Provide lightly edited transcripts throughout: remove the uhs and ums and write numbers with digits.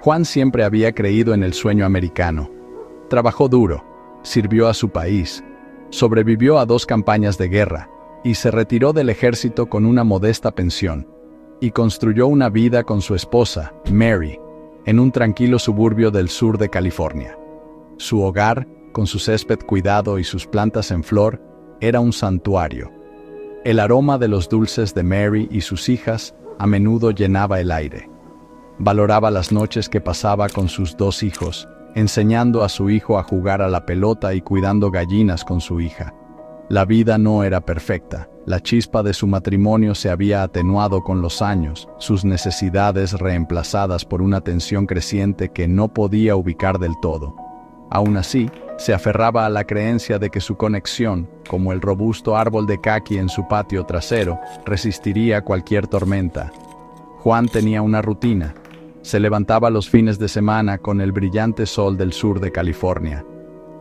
Juan siempre había creído en el sueño americano. Trabajó duro, sirvió a su país, sobrevivió a 2 campañas de guerra y se retiró del ejército con una modesta pensión, y construyó una vida con su esposa, Mary, en un tranquilo suburbio del sur de California. Su hogar, con su césped cuidado y sus plantas en flor, era un santuario. El aroma de los dulces de Mary y sus hijas a menudo llenaba el aire. Valoraba las noches que pasaba con sus 2 hijos, enseñando a su hijo a jugar a la pelota y cuidando gallinas con su hija. La vida no era perfecta. La chispa de su matrimonio se había atenuado con los años, sus necesidades reemplazadas por una tensión creciente que no podía ubicar del todo. Aún así, se aferraba a la creencia de que su conexión, como el robusto árbol de caqui en su patio trasero, resistiría cualquier tormenta. Juan tenía una rutina. Se levantaba los fines de semana con el brillante sol del sur de California.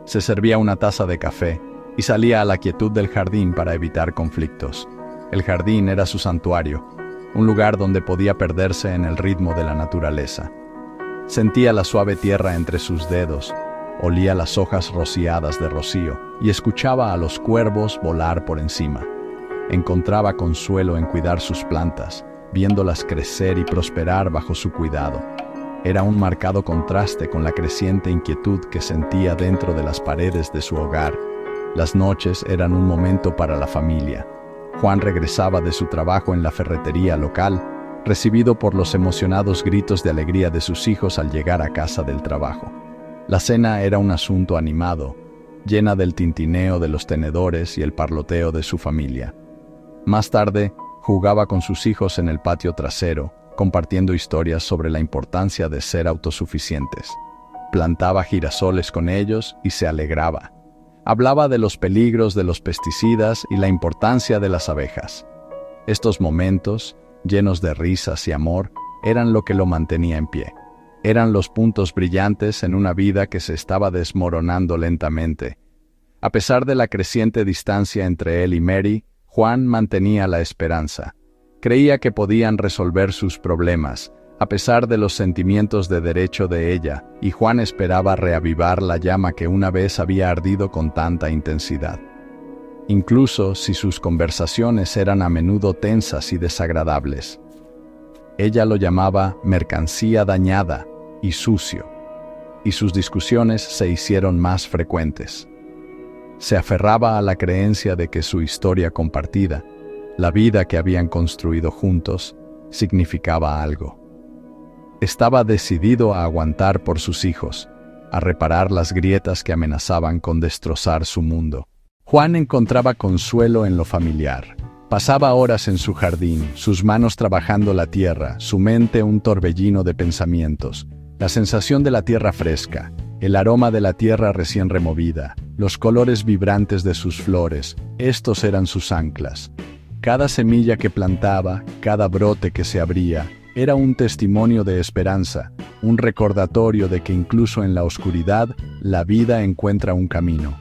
Se servía una taza de café y salía a la quietud del jardín para evitar conflictos. El jardín era su santuario, un lugar donde podía perderse en el ritmo de la naturaleza. Sentía la suave tierra entre sus dedos, olía las hojas rociadas de rocío y escuchaba a los cuervos volar por encima. Encontraba consuelo en cuidar sus plantas, viéndolas crecer y prosperar bajo su cuidado. Era un marcado contraste con la creciente inquietud que sentía dentro de las paredes de su hogar. Las noches eran un momento para la familia. Juan regresaba de su trabajo en la ferretería local, recibido por los emocionados gritos de alegría de sus hijos al llegar a casa del trabajo. La cena era un asunto animado, llena del tintineo de los tenedores y el parloteo de su familia. Más tarde, jugaba con sus hijos en el patio trasero, compartiendo historias sobre la importancia de ser autosuficientes. Plantaba girasoles con ellos y se alegraba. Hablaba de los peligros de los pesticidas y la importancia de las abejas. Estos momentos, llenos de risas y amor, eran lo que lo mantenía en pie. Eran los puntos brillantes en una vida que se estaba desmoronando lentamente. A pesar de la creciente distancia entre él y Mary, Juan mantenía la esperanza. Creía que podían resolver sus problemas, a pesar de los sentimientos de derecho de ella, y Juan esperaba reavivar la llama que una vez había ardido con tanta intensidad. Incluso si sus conversaciones eran a menudo tensas y desagradables. Ella lo llamaba mercancía dañada y sucio, y sus discusiones se hicieron más frecuentes. Se aferraba a la creencia de que su historia compartida, la vida que habían construido juntos, significaba algo. Estaba decidido a aguantar por sus hijos, a reparar las grietas que amenazaban con destrozar su mundo. Juan encontraba consuelo en lo familiar. Pasaba horas en su jardín, sus manos trabajando la tierra, su mente un torbellino de pensamientos. La sensación de la tierra fresca, el aroma de la tierra recién removida, los colores vibrantes de sus flores, estos eran sus anclas. Cada semilla que plantaba, cada brote que se abría, era un testimonio de esperanza, un recordatorio de que incluso en la oscuridad, la vida encuentra un camino.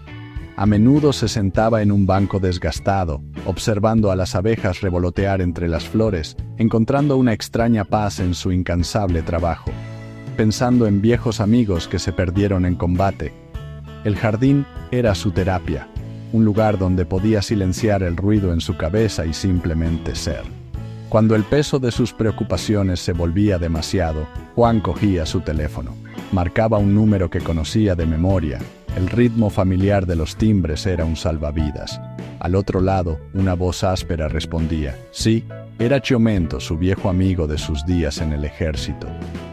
A menudo se sentaba en un banco desgastado, observando a las abejas revolotear entre las flores, encontrando una extraña paz en su incansable trabajo, pensando en viejos amigos que se perdieron en combate. El jardín era su terapia, un lugar donde podía silenciar el ruido en su cabeza y simplemente ser. Cuando el peso de sus preocupaciones se volvía demasiado, Juan cogía su teléfono. Marcaba un número que conocía de memoria. El ritmo familiar de los timbres era un salvavidas. Al otro lado, una voz áspera respondía. Sí, era Chiomento, su viejo amigo de sus días en el ejército.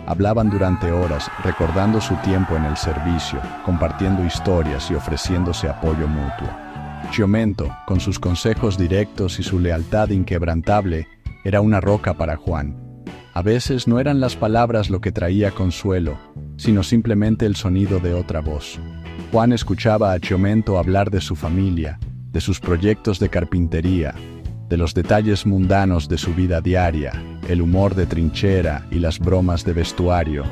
Hablaban durante horas, recordando su tiempo en el servicio, compartiendo historias y ofreciéndose apoyo mutuo. Chiomento, con sus consejos directos y su lealtad inquebrantable, era una roca para Juan. A veces no eran las palabras lo que traía consuelo, sino simplemente el sonido de otra voz. Juan escuchaba a Chiomento hablar de su familia, de sus proyectos de carpintería, de los detalles mundanos de su vida diaria, el humor de trinchera y las bromas de vestuario.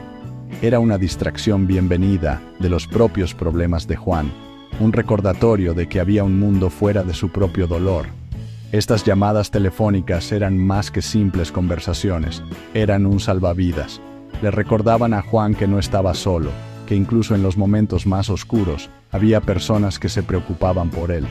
Era una distracción bienvenida de los propios problemas de Juan, un recordatorio de que había un mundo fuera de su propio dolor. Estas llamadas telefónicas eran más que simples conversaciones, eran un salvavidas. Le recordaban a Juan que no estaba solo, que incluso en los momentos más oscuros había personas que se preocupaban por él.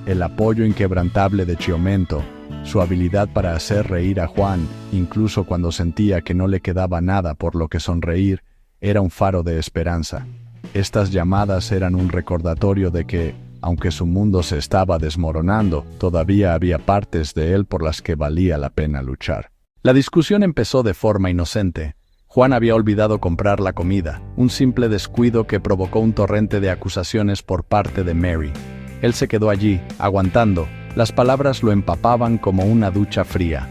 El apoyo inquebrantable de Chiomento, su habilidad para hacer reír a Juan, incluso cuando sentía que no le quedaba nada por lo que sonreír, era un faro de esperanza. Estas llamadas eran un recordatorio de que, aunque su mundo se estaba desmoronando, todavía había partes de él por las que valía la pena luchar. La discusión empezó de forma inocente. Juan había olvidado comprar la comida, un simple descuido que provocó un torrente de acusaciones por parte de Mary. Él se quedó allí, aguantando. Las palabras lo empapaban como una ducha fría.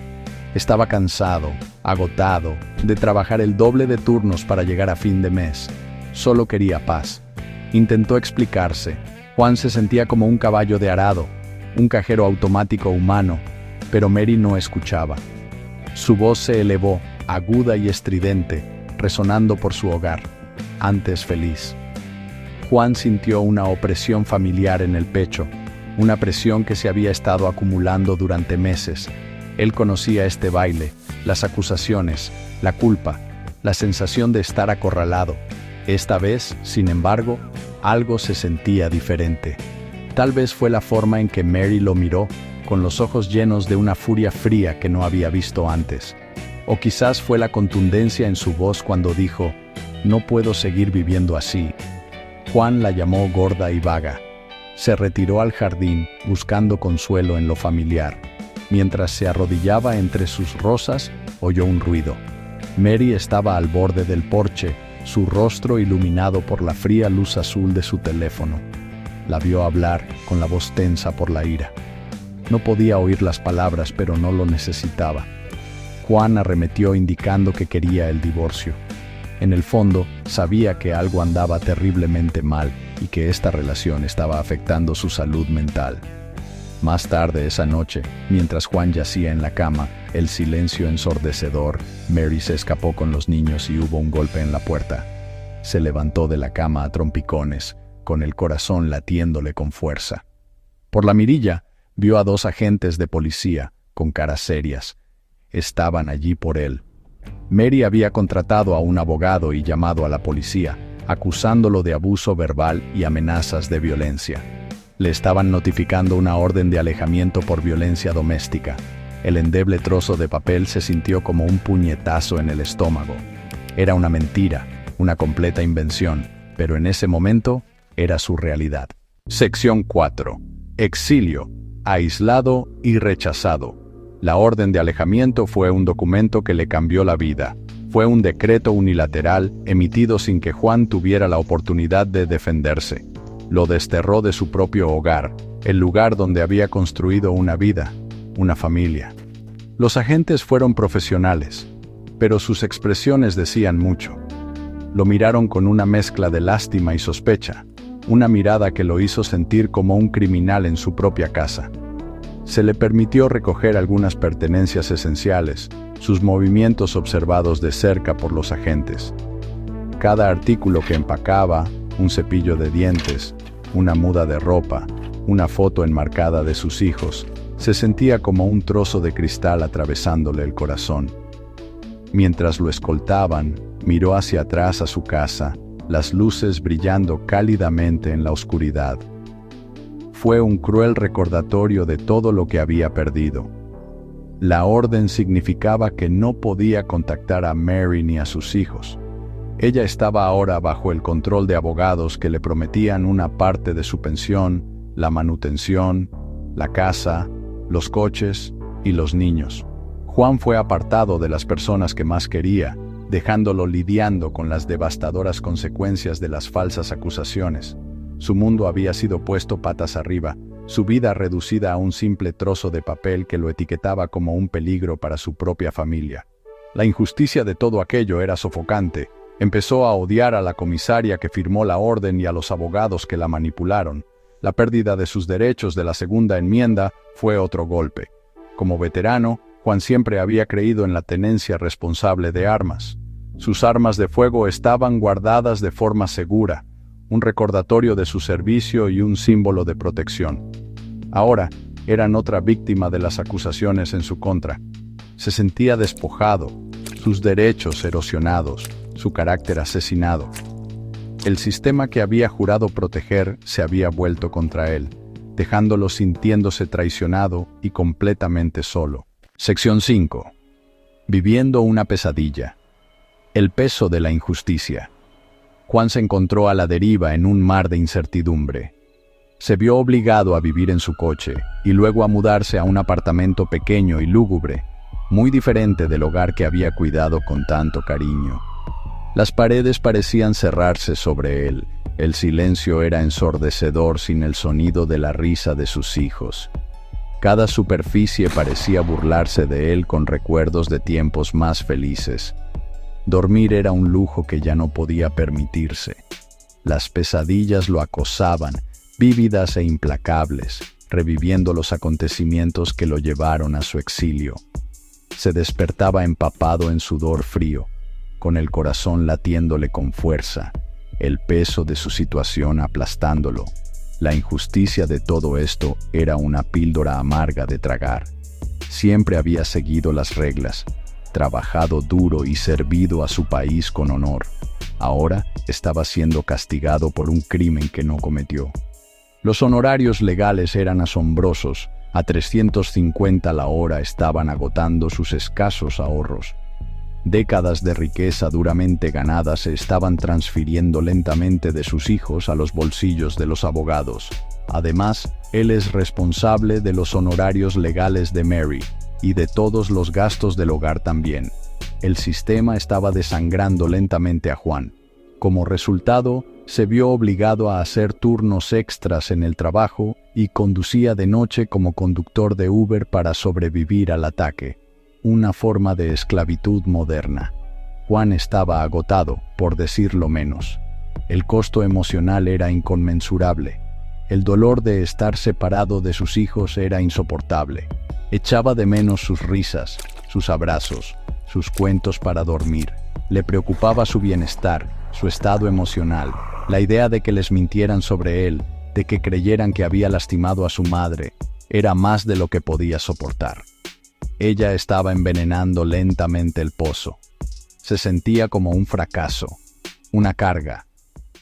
Estaba cansado, agotado, de trabajar el doble de turnos para llegar a fin de mes. Solo quería paz. Intentó explicarse. Juan se sentía como un caballo de arado, un cajero automático humano, pero Mary no escuchaba. Su voz se elevó, aguda y estridente, resonando por su hogar, antes feliz. Juan sintió una opresión familiar en el pecho, una presión que se había estado acumulando durante meses. Él conocía este baile, las acusaciones, la culpa, la sensación de estar acorralado. Esta vez, sin embargo, algo se sentía diferente. Tal vez fue la forma en que Mary lo miró, con los ojos llenos de una furia fría que no había visto antes. O quizás fue la contundencia en su voz cuando dijo, «No puedo seguir viviendo así». Juan la llamó gorda y vaga. Se retiró al jardín, buscando consuelo en lo familiar. Mientras se arrodillaba entre sus rosas, oyó un ruido. Mary estaba al borde del porche, su rostro iluminado por la fría luz azul de su teléfono. La vio hablar, con la voz tensa por la ira. No podía oír las palabras, pero no lo necesitaba. Juan arremetió indicando que quería el divorcio. En el fondo, sabía que algo andaba terriblemente mal y que esta relación estaba afectando su salud mental. Más tarde esa noche, mientras Juan yacía en la cama, el silencio ensordecedor, Mary se escapó con los niños y hubo un golpe en la puerta. Se levantó de la cama a trompicones, con el corazón latiéndole con fuerza. Por la mirilla, vio a 2 agentes de policía, con caras serias. Estaban allí por él. Mary había contratado a un abogado y llamado a la policía, acusándolo de abuso verbal y amenazas de violencia. Le estaban notificando una orden de alejamiento por violencia doméstica. El endeble trozo de papel se sintió como un puñetazo en el estómago. Era una mentira, una completa invención, pero en ese momento era su realidad. Sección 4. Exilio, aislado y rechazado. La orden de alejamiento fue un documento que le cambió la vida. Fue un decreto unilateral emitido sin que Juan tuviera la oportunidad de defenderse. Lo desterró de su propio hogar, el lugar donde había construido una vida, una familia. Los agentes fueron profesionales, pero sus expresiones decían mucho. Lo miraron con una mezcla de lástima y sospecha, una mirada que lo hizo sentir como un criminal en su propia casa. Se le permitió recoger algunas pertenencias esenciales, sus movimientos observados de cerca por los agentes. Cada artículo que empacaba, un cepillo de dientes, una muda de ropa, una foto enmarcada de sus hijos, se sentía como un trozo de cristal atravesándole el corazón. Mientras lo escoltaban, miró hacia atrás a su casa, las luces brillando cálidamente en la oscuridad. Fue un cruel recordatorio de todo lo que había perdido. La orden significaba que no podía contactar a Mary ni a sus hijos. Ella estaba ahora bajo el control de abogados que le prometían una parte de su pensión, la manutención, la casa, los coches y los niños. Juan fue apartado de las personas que más quería, dejándolo lidiando con las devastadoras consecuencias de las falsas acusaciones. Su mundo había sido puesto patas arriba, su vida reducida a un simple trozo de papel que lo etiquetaba como un peligro para su propia familia. La injusticia de todo aquello era sofocante. Empezó a odiar a la comisaria que firmó la orden y a los abogados que la manipularon. La pérdida de sus derechos de la segunda enmienda fue otro golpe. Como veterano, Juan siempre había creído en la tenencia responsable de armas. Sus armas de fuego estaban guardadas de forma segura, un recordatorio de su servicio y un símbolo de protección. Ahora, eran otra víctima de las acusaciones en su contra. Se sentía despojado, sus derechos erosionados, su carácter asesinado. El sistema que había jurado proteger se había vuelto contra él, dejándolo sintiéndose traicionado y completamente solo. Sección 5. Viviendo una pesadilla. El peso de la injusticia. Juan se encontró a la deriva en un mar de incertidumbre. Se vio obligado a vivir en su coche y luego a mudarse a un apartamento pequeño y lúgubre, muy diferente del hogar que había cuidado con tanto cariño. Las paredes parecían cerrarse sobre él. El silencio era ensordecedor sin el sonido de la risa de sus hijos. Cada superficie parecía burlarse de él con recuerdos de tiempos más felices. Dormir era un lujo que ya no podía permitirse. Las pesadillas lo acosaban, vívidas e implacables, reviviendo los acontecimientos que lo llevaron a su exilio. Se despertaba empapado en sudor frío, con el corazón latiéndole con fuerza, el peso de su situación aplastándolo. La injusticia de todo esto era una píldora amarga de tragar. Siempre había seguido las reglas, trabajado duro y servido a su país con honor. Ahora estaba siendo castigado por un crimen que no cometió. Los honorarios legales eran asombrosos. A 350 la hora estaban agotando sus escasos ahorros. Décadas de riqueza duramente ganada se estaban transfiriendo lentamente de sus hijos a los bolsillos de los abogados. Además, él es responsable de los honorarios legales de Mary y de todos los gastos del hogar también. El sistema estaba desangrando lentamente a Juan. Como resultado, se vio obligado a hacer turnos extras en el trabajo y conducía de noche como conductor de Uber para sobrevivir al ataque. Una forma de esclavitud moderna. Juan estaba agotado, por decirlo menos. El costo emocional era inconmensurable. El dolor de estar separado de sus hijos era insoportable. Echaba de menos sus risas, sus abrazos, sus cuentos para dormir. Le preocupaba su bienestar, su estado emocional, la idea de que les mintieran sobre él, de que creyeran que había lastimado a su madre, era más de lo que podía soportar. Ella estaba envenenando lentamente el pozo. Se sentía como un fracaso, una carga,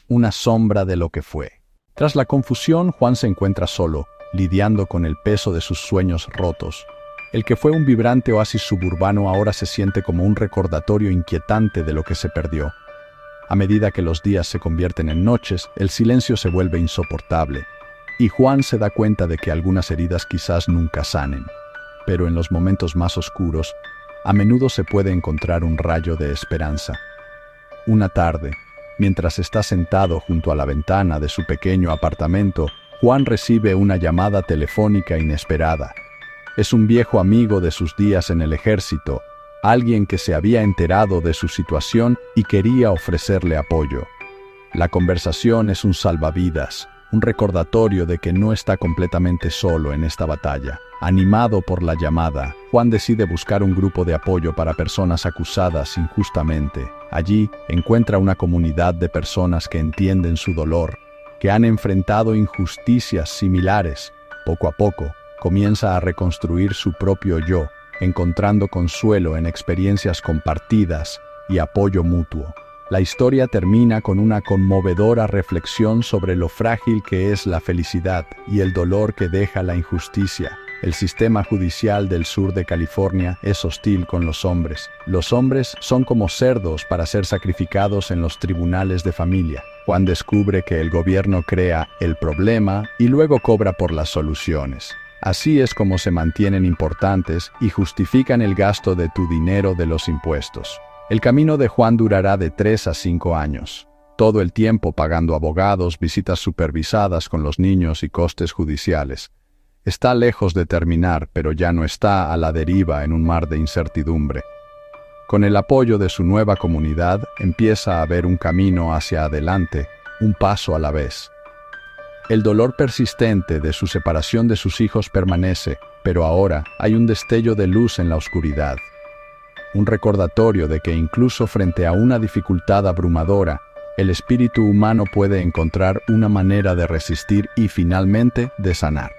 una sombra de lo que fue. Tras la confusión, Juan se encuentra solo, lidiando con el peso de sus sueños rotos. El que fue un vibrante oasis suburbano ahora se siente como un recordatorio inquietante de lo que se perdió. A medida que los días se convierten en noches, el silencio se vuelve insoportable, y Juan se da cuenta de que algunas heridas quizás nunca sanen. Pero en los momentos más oscuros, a menudo se puede encontrar un rayo de esperanza. Una tarde, mientras está sentado junto a la ventana de su pequeño apartamento, Juan recibe una llamada telefónica inesperada. Es un viejo amigo de sus días en el ejército, alguien que se había enterado de su situación y quería ofrecerle apoyo. La conversación es un salvavidas, un recordatorio de que no está completamente solo en esta batalla. Animado por la llamada, Juan decide buscar un grupo de apoyo para personas acusadas injustamente. Allí encuentra una comunidad de personas que entienden su dolor, que han enfrentado injusticias similares. Poco a poco, comienza a reconstruir su propio yo, encontrando consuelo en experiencias compartidas y apoyo mutuo. La historia termina con una conmovedora reflexión sobre lo frágil que es la felicidad y el dolor que deja la injusticia. El sistema judicial del sur de California es hostil con los hombres. Los hombres son como cerdos para ser sacrificados en los tribunales de familia. Juan descubre que el gobierno crea el problema y luego cobra por las soluciones. Así es como se mantienen importantes y justifican el gasto de tu dinero de los impuestos. El camino de Juan durará de 3 a 5 años. Todo el tiempo pagando abogados, visitas supervisadas con los niños y costes judiciales. Está lejos de terminar, pero ya no está a la deriva en un mar de incertidumbre. Con el apoyo de su nueva comunidad, empieza a ver un camino hacia adelante, un paso a la vez. El dolor persistente de su separación de sus hijos permanece, pero ahora hay un destello de luz en la oscuridad. Un recordatorio de que incluso frente a una dificultad abrumadora, el espíritu humano puede encontrar una manera de resistir y finalmente de sanar.